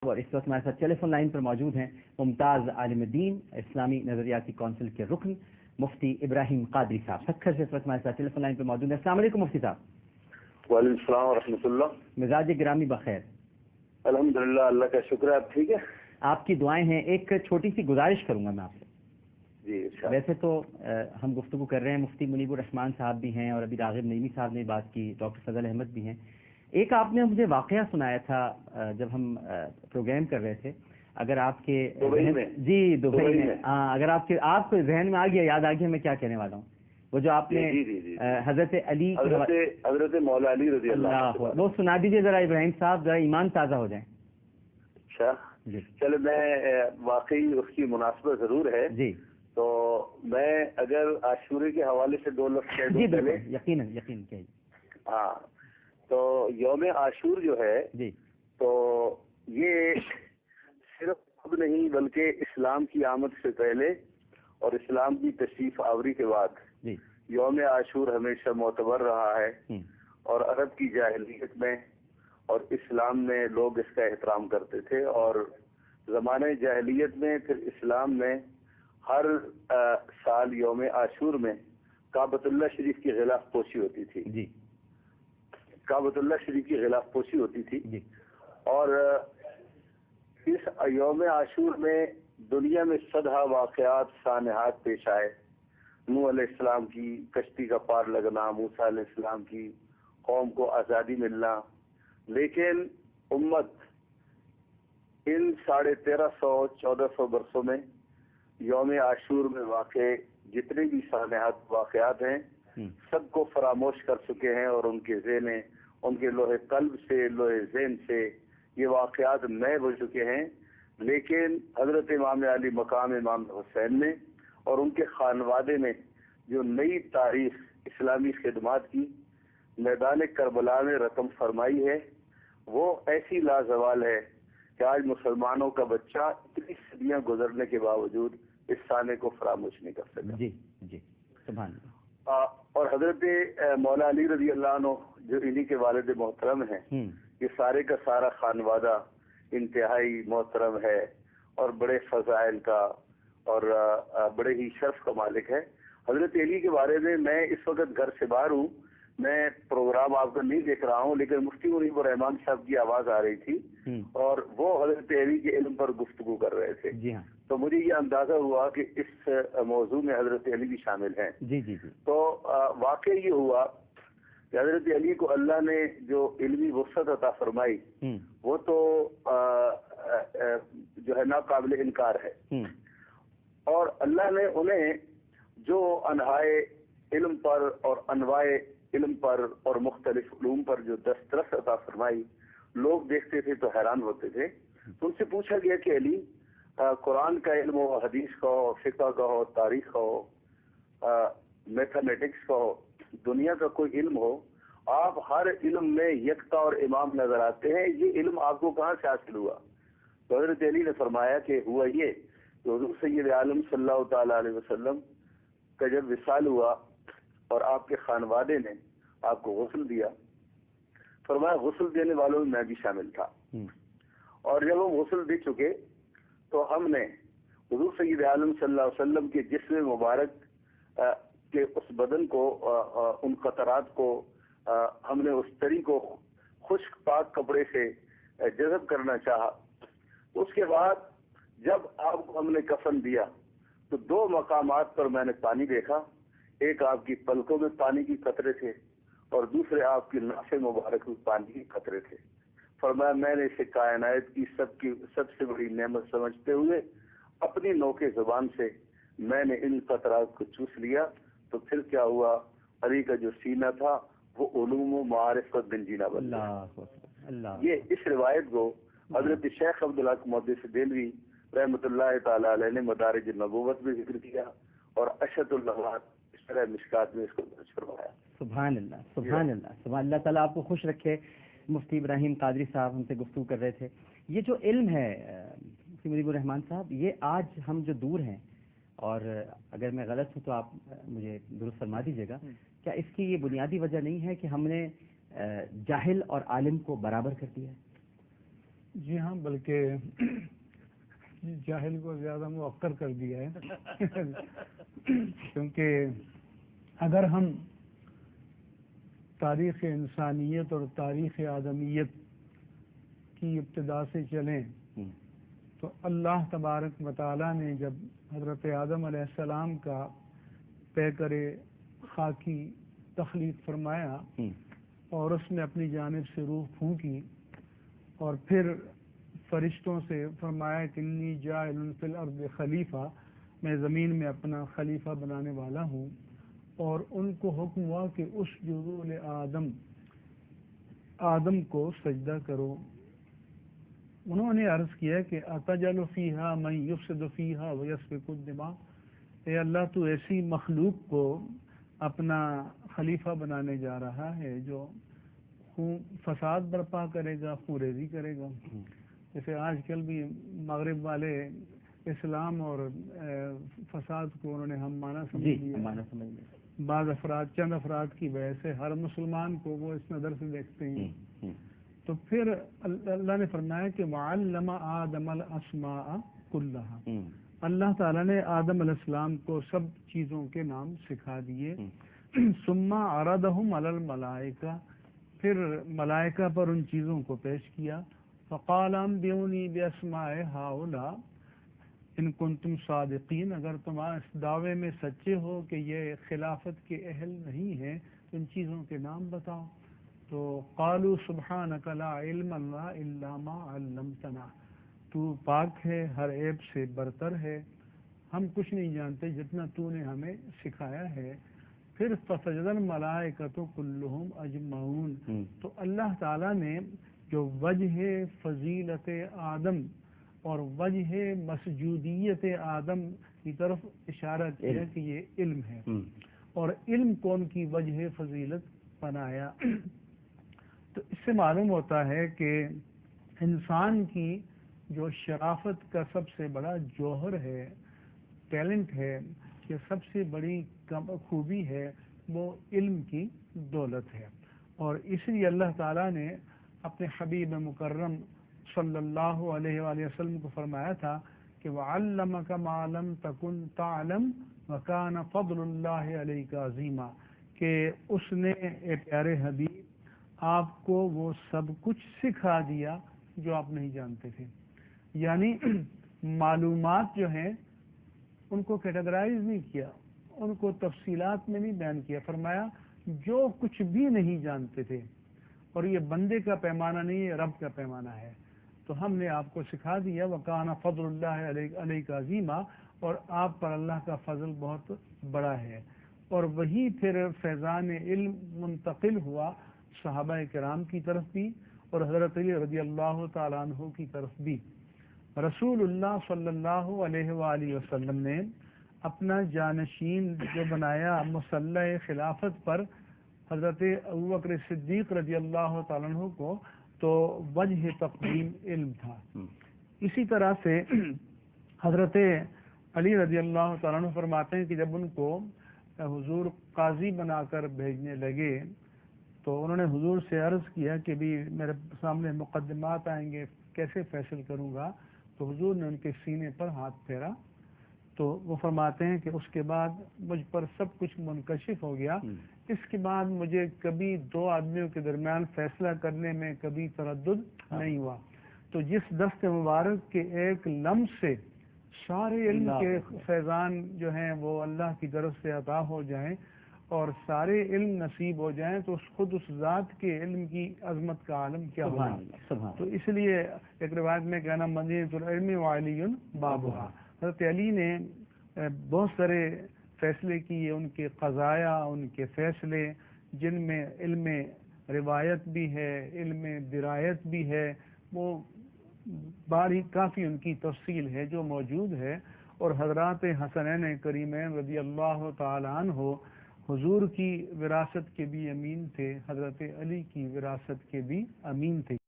اور اس وقت ہمارے ساتھ ٹیلی فون لائن پر موجود ہیں ممتاز عالم دین اسلامی نظریاتی کونسل کے رکن مفتی ابراہیم قادری صاحب سکھر سے اس وقت ہمارے ساتھ ٹیلی فون لائن پر موجود ہیں. السلام علیکم مفتی صاحب. وعلیکم السلام ورحمۃ اللہ. مزاج گرامی بخیر؟ الحمدللہ اللہ کا شکر ہے. آپ ٹھیک ہے؟ آپ کی دعائیں ہیں. ایک چھوٹی سی گزارش کروں گا میں آپ سے. جی ویسے تو ہم گفتگو کر رہے ہیں, مفتی منیب الرحمان صاحب بھی ہیں اور ابھی راغب نعیمی صاحب نے بات کی, ڈاکٹر فضل احمد بھی ہیں. ایک آپ نے مجھے واقعہ سنایا تھا جب ہم پروگرام کر رہے تھے, اگر آپ کے دبئی میں ہاں, اگر آپ کو ذہن میں آ گیا, یاد آ گیا میں کیا کہنے والا ہوں, وہ جو آپ نے حضرت علی حضرت مولا علی رضی اللہ وہ سنا دیجیے ذرا ابراہیم صاحب, ذرا ایمان تازہ ہو جائیں. اچھا چلے, میں واقعی اس کی مناسبت ضرور ہے. جی تو میں اگر عاشورے کے حوالے سے 2 لفظ کہہ دوں. جی بالکل, یقین کہیے. ہاں, تو یوم عاشور جو ہے جی, تو یہ صرف خود نہیں بلکہ اسلام کی آمد سے پہلے اور اسلام کی تشریف آوری کے بعد جی یوم عاشور ہمیشہ معتبر رہا ہے. اور عرب کی جاہلیت میں اور اسلام میں لوگ اس کا احترام کرتے تھے, اور زمانہ جاہلیت میں پھر اسلام میں ہر سال یوم عاشور میں کعبۃ اللہ شریف کی غلاف پوشی ہوتی تھی. جی کعبۃ اللہ شریف کی غلاف پوشی ہوتی تھی. جی, اور اس یوم عاشور میں دنیا میں صدہ واقعات سانحات پیش آئے. نوح علیہ السلام کی کشتی کا پار لگنا, موسیٰ علیہ السلام کی قوم کو آزادی ملنا. لیکن امت ان 1350-1400 برسوں میں یوم عاشور میں واقع جتنے بھی سانحات واقعات ہیں سب کو فراموش کر چکے ہیں, اور ان کے ذہن, ان کے لوہے قلب سے, لوہے ذہن سے یہ واقعات نئے ہو چکے ہیں. لیکن حضرت امام علی مقام امام حسین نے اور ان کے خانوادے نے جو نئی تاریخ اسلامی خدمات کی میدان کربلا میں رقم فرمائی ہے, وہ ایسی لازوال ہے کہ آج مسلمانوں کا بچہ اتنی صدیاں گزرنے کے باوجود اس سانے کو فراموش نہیں کر سکتا. جی جی, سبحان اللہ. اور حضرت مولا علی رضی اللہ عنہ جو انہی کے والد محترم ہیں, یہ سارے کا سارا خانوادہ انتہائی محترم ہے اور بڑے فضائل کا اور بڑے ہی شرف کا مالک ہے. حضرت علی کے بارے میں اس وقت گھر سے باہر ہوں, میں پروگرام آپ کا نہیں دیکھ رہا ہوں, لیکن مفتی منیب الرحمان صاحب کی آواز آ رہی تھی اور وہ حضرت علی کے علم پر گفتگو کر رہے تھے. جی ہاں, تو مجھے یہ اندازہ ہوا کہ اس موضوع میں حضرت علی بھی شامل ہیں. جی جی جی. تو واقع یہ ہوا کہ حضرت علی کو اللہ نے جو علمی وسعت عطا فرمائی وہ تو جو ہے ناقابل انکار ہے. اور اللہ نے انہیں جو انہائے علم پر اور انواع علم پر اور مختلف علوم پر جو دسترس عطا فرمائی, لوگ دیکھتے تھے تو حیران ہوتے تھے. تو ان سے پوچھا گیا کہ علی, قرآن کا علم ہو, حدیث کا ہو, فقہ کا ہو, تاریخ کا ہو, میتھمیٹکس کا ہو, دنیا کا کوئی علم ہو, آپ ہر علم میں یکتا اور امام نظر آتے ہیں, یہ علم آپ کو کہاں سے حاصل ہوا؟ تو حضرت علی نے فرمایا کہ ہوا یہ کہ حضور سید عالم صلی اللہ تعالی علیہ وسلم کا جب وصال ہوا اور آپ کے خانوادے نے آپ کو غسل دیا, فرمایا غسل دینے والوں میں بھی شامل تھا. اور جب ہم غسل دے چکے تو ہم نے حضور سید عالم صلی اللہ علیہ وسلم کے جسم مبارک کے اس بدن کو, ان قطرات کو ہم نے اس تری کو خشک پاک کپڑے سے جذب کرنا چاہا. اس کے بعد جب آپ کو ہم نے کفن دیا تو 2 مقامات پر میں نے پانی دیکھا, ایک آپ کی پلکوں میں پانی کی قطرے تھے اور دوسرے آپ کی ناف مبارک میں پانی کی قطرے تھے. فرمایا میں نے اسے کائنات کی سب سے بڑی نعمت سمجھتے ہوئے اپنی نوکے زبان سے میں نے ان قطرات کو چوس لیا. تو پھر کیا ہوا, علی کا جو سینہ تھا وہ علوم و معارفت بنجینا بن گیا. یہ اس روایت کو حضرت شیخ عبدالحق محدث دہلوی رحمۃ اللہ تعالی علیہ نے مدارج النبوت میں ذکر کیا اور اشد اللغات شرح مشکات میں اس کو درج فرمایا. سبحان اللہ, سبحان اللہ, سبحان اللہ تعالیٰ آپ کو خوش رکھے. مفتی ابراہیم قادری صاحب ہم سے گفتگو کر رہے تھے. یہ جو علم ہے مفتی منیب الرحمان صاحب, یہ آج ہم جو دور ہیں, اور اگر میں غلط ہوں تو آپ مجھے درست فرما دیجیے گا, کیا اس کی یہ بنیادی وجہ نہیں ہے کہ ہم نے جاہل اور عالم کو برابر کر دیا ہے؟ جی ہاں، بلکہ جاہل کو زیادہ موقر کر دیا ہے کیونکہ اگر ہم تاریخ انسانیت اور تاریخ آدمیت کی ابتدا سے چلیں تو اللہ تبارک و تعالیٰ نے جب حضرت آدم علیہ السلام کا پیکر خاکی تخلیق فرمایا اور اس میں اپنی جانب سے روح پھونکی اور پھر فرشتوں سے فرمایا کہ انی جاعل فی الارض خلیفہ، میں زمین میں اپنا خلیفہ بنانے والا ہوں، اور ان کو حکم ہوا کہ اسجدوا لآدم، آدم کو سجدہ کرو۔ انہوں نے عرض کیا کہ اتجعل فیہا من یفسد فیہا ویسفک الدماء، اے اللہ تو ایسی مخلوق کو اپنا خلیفہ بنانے جا رہا ہے جو فساد برپا کرے گا، خوریزی کرے گا۔ جیسے آج کل بھی مغرب والے اسلام اور فساد کو انہوں نے ہم معنی سمجھ لیا، بعض افراد، چند افراد کی وجہ سے ہر مسلمان کو وہ اس نظر سے دیکھتے ہیں۔ تو پھر اللہ نے فرمایا کہ وعلم آدم الاسماء کلھا، اللہ تعالیٰ نے آدم علیہ السلام کو سب چیزوں کے نام سکھا دیے۔ ثم عرضهم علی الملائکہ، پھر ملائکہ پر ان چیزوں کو پیش کیا۔ فقال انبئونی باسماء ہؤلاء ان کنتم صادقین، اگر تم اس دعوے میں سچے ہو کہ یہ خلافت کے اہل نہیں ہیں تو ان چیزوں کے نام بتاؤ۔ تو قالوا سبحانک لا علم لنا الا ما علمتنا، تو پاک ہے، ہر عیب سے برتر ہے، ہم کچھ نہیں جانتے جتنا تو نے ہمیں سکھایا ہے۔ پھر فسجد الملائکۃ کلھم اجمعون، تو اللہ تعالیٰ نے جو وجہ فضیلت آدم اور وجہ مسجودیت آدم کی طرف اشارہ کیا کہ یہ علم ہے، اور علم کو ان کی وجہ فضیلت بنایا۔ تو اس سے معلوم ہوتا ہے کہ انسان کی جو شرافت کا سب سے بڑا جوہر ہے، ٹیلنٹ ہے، کہ سب سے بڑی خوبی ہے، وہ علم کی دولت ہے۔ اور اس لیے اللہ تعالیٰ نے اپنے حبیب مکرم صلی اللہ علیہ وآلہ وسلم کو فرمایا تھا کہ وَعَلَّمَكَ مَا لَمْ تَكُنْ تَعْلَمْ وَكَانَ فَضْلُ اللَّهِ عَلَيْكَ عَظِيمًا، کہ اس نے اے پیارے حبیب آپ کو وہ سب کچھ سکھا دیا جو آپ نہیں جانتے تھے۔ یعنی معلومات جو ہیں ان کو کیٹیگرائز نہیں کیا، ان کو تفصیلات میں نہیں بیان کیا، فرمایا جو کچھ بھی نہیں جانتے تھے، اور یہ بندے کا پیمانہ نہیں ہے، رب کا پیمانہ ہے، تو ہم نے آپ کو سکھا دیا۔ وَكَانَ فَضْلُ اللَّهِ عَلَيْكَ عَظِيمًا، اور آپ پر اللہ کا فضل بہت بڑا ہے۔ اور وہی پھر فیضان علم منتقل ہوا صحابہ کرام کی طرف بھی اور حضرت علی رضی اللہ تعالیٰ عنہ کی طرف بھی۔ رسول اللہ صلی اللہ علیہ وآلہ وسلم نے اپنا جانشین جو بنایا مصلح خلافت پر حضرت ابوبکر صدیق رضی اللہ تعالیٰ عنہ کو، تو وجہ تقدیم علم تھا۔ اسی طرح سے حضرت علی رضی اللہ تعالیٰ عنہ فرماتے ہیں کہ جب ان کو حضور قاضی بنا کر بھیجنے لگے تو انہوں نے حضور سے عرض کیا کہ بھی میرے سامنے مقدمات آئیں گے، کیسے فیصل کروں گا؟ تو حضور نے ان کے سینے پر ہاتھ پھیرا، تو وہ فرماتے ہیں کہ اس کے بعد مجھ پر سب کچھ منکشف ہو گیا، اس کے بعد مجھے کبھی دو آدمیوں کے درمیان فیصلہ کرنے میں کبھی تردد نہیں ہوا۔ تو جس دست مبارک کے ایک لمس سے سارے علم کے فیضان جو ہیں وہ اللہ کی طرف سے عطا ہو جائیں اور سارے علم نصیب ہو جائیں، تو خود اس ذات کے علم کی عظمت کا عالم کیا ہوگا۔ تو اس لیے ایک روایت میں کہنا مدینۃ العلم وعلی بابھا، حضرت علی نے بہت سارے فیصلے کیے، ان کے قضایا، ان کے فیصلے جن میں علم روایت بھی ہے، علم درایت بھی ہے، وہ باری کافی ان کی تفصیل ہے جو موجود ہے۔ اور حضرات حسنین کریمین رضی اللہ تعالیٰ عنہ حضور کی وراثت کے بھی امین تھے، حضرت علی کی وراثت کے بھی امین تھے۔